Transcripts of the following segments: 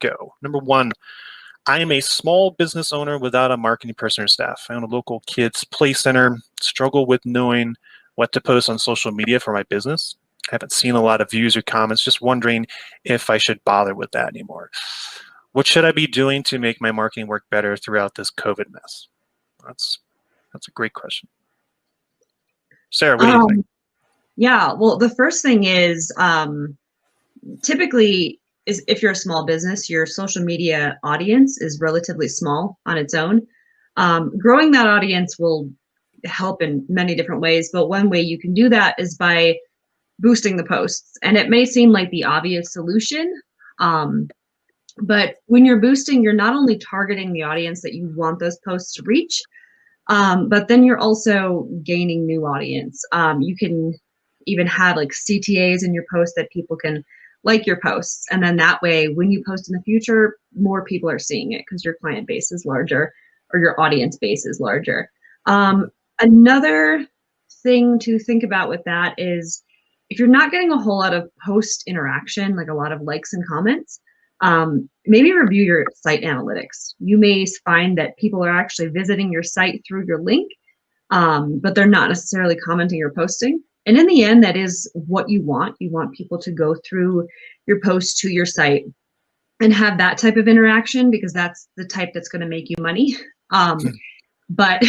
go. Number one, I am a small business owner without a marketing person or staff. I own a local kids play center, struggle with knowing what to post on social media for my business. I haven't seen a lot of views or comments, just wondering if I should bother with that anymore. What should I be doing to make my marketing work better throughout this COVID mess? That's a great question. Sarah, what do you think? Yeah, well, the first thing is typically if you're a small business, your social media audience is relatively small on its own. Growing that audience will help in many different ways, but one way you can do that is by boosting the posts. And it may seem like the obvious solution, but when you're boosting, you're not only targeting the audience that you want those posts to reach, but then you're also gaining new audience. You can even have like CTAs in your post that people can like your posts. And then that way, when you post in the future, more people are seeing it because your client base is larger or your audience base is larger. Another thing to think about with that is if you're not getting a whole lot of post interaction, like a lot of likes and comments, maybe review your site analytics. You may find that people are actually visiting your site through your link, but they're not necessarily commenting or posting. And in the end, that is what you want. You want people to go through your post to your site and have that type of interaction because that's the type that's going to make you money. But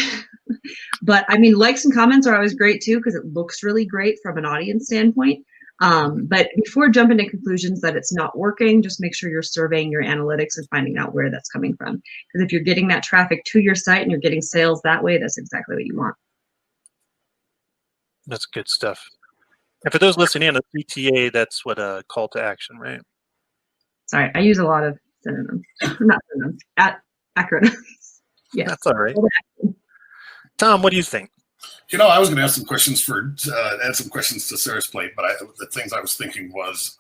I mean, likes and comments are always great too because it looks really great from an audience standpoint. But before jumping to conclusions that it's not working, just make sure you're surveying your analytics and finding out where that's coming from. Because if you're getting that traffic to your site and you're getting sales that way, that's exactly what you want. That's good stuff. And for those listening in, a CTA, that's what a call to action, right? Sorry, I use a lot of synonyms, not synonyms, acronyms. Yes. That's all right. Tom, what do you think? I was going to ask some questions add some questions to Sarah's plate, but the things I was thinking was,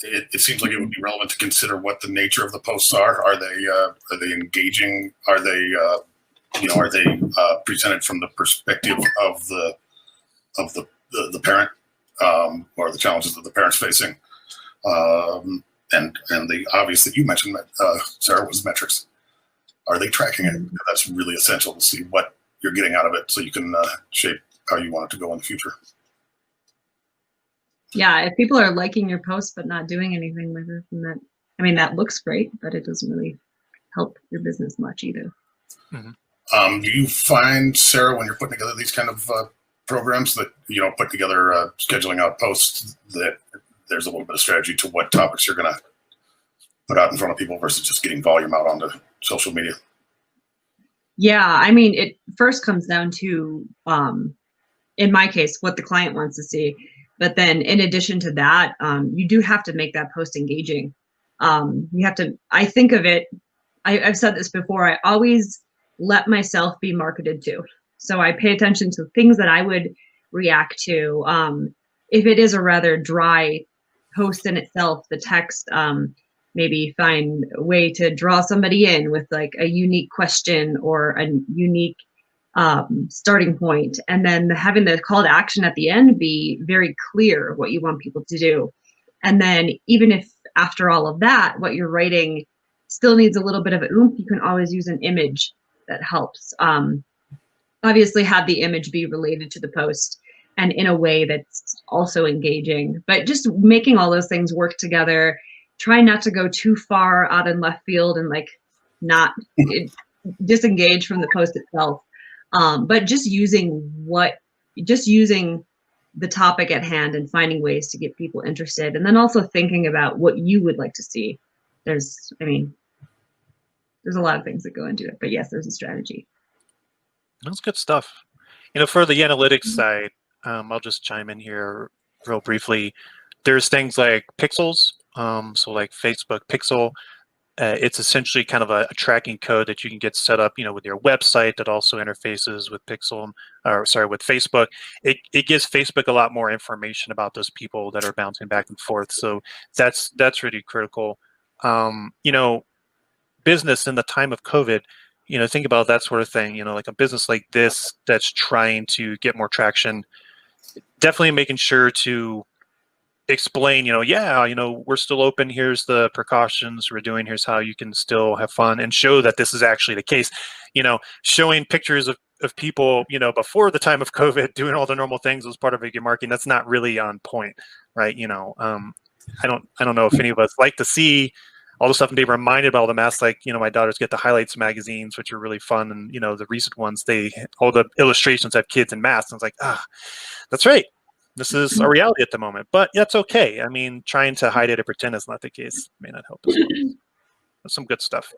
it seems like it would be relevant to consider what the nature of the posts are. Are they engaging? Are they presented from the perspective of the parent, or the challenges that the parent's facing? And the obvious that you mentioned, Sarah, was metrics. Are they tracking it? That's really essential to see what you're getting out of it so you can shape how you want it to go in the future. Yeah, if people are liking your post but not doing anything with it, then that looks great, but it doesn't really help your business much either. Mm-hmm. Do you find, Sarah, when you're putting together these kind of programs that, put together scheduling out posts, that there's a little bit of strategy to what topics you're going to put out in front of people versus just getting volume out onto social media? Yeah, it first comes down to, in my case, what the client wants to see. But then in addition to that, you do have to make that post engaging. You have to, I think of it, I've said this before, I always let myself be marketed to. So I pay attention to things that I would react to. If it is a rather dry post in itself, the text, maybe find a way to draw somebody in with like a unique question or a unique starting point. And then having the call to action at the end be very clear what you want people to do. And then even if after all of that, what you're writing still needs a little bit of an oomph, you can always use an image that helps. Obviously have the image be related to the post and in a way that's also engaging, but just making all those things work together. Try not to go too far out in left field and like not disengage from the post itself. But just using the topic at hand and finding ways to get people interested. And then also thinking about what you would like to see. There's a lot of things that go into it, but yes, there's a strategy. That's good stuff. For the analytics side, I'll just chime in here real briefly. There's things like pixels. So like Facebook Pixel, it's essentially kind of a tracking code that you can get set up, with your website that also interfaces with with Facebook. It gives Facebook a lot more information about those people that are bouncing back and forth. So that's really critical. Business in the time of COVID, think about that sort of thing, like a business like this that's trying to get more traction, definitely making sure to explain, yeah, we're still open. Here's the precautions we're doing. Here's how you can still have fun, and show that this is actually the case. Showing pictures of people, before the time of COVID doing all the normal things was part of a marketing. That's not really on point, right? I don't know if any of us like to see all the stuff and be reminded about all the masks. Like, my daughters get the highlights magazines, which are really fun. And, the recent ones, all the illustrations have kids in masks. And it's like, that's right. This is a reality at the moment, but that's okay. I mean, trying to hide it or pretend is not the case may not help as well. That's some good stuff.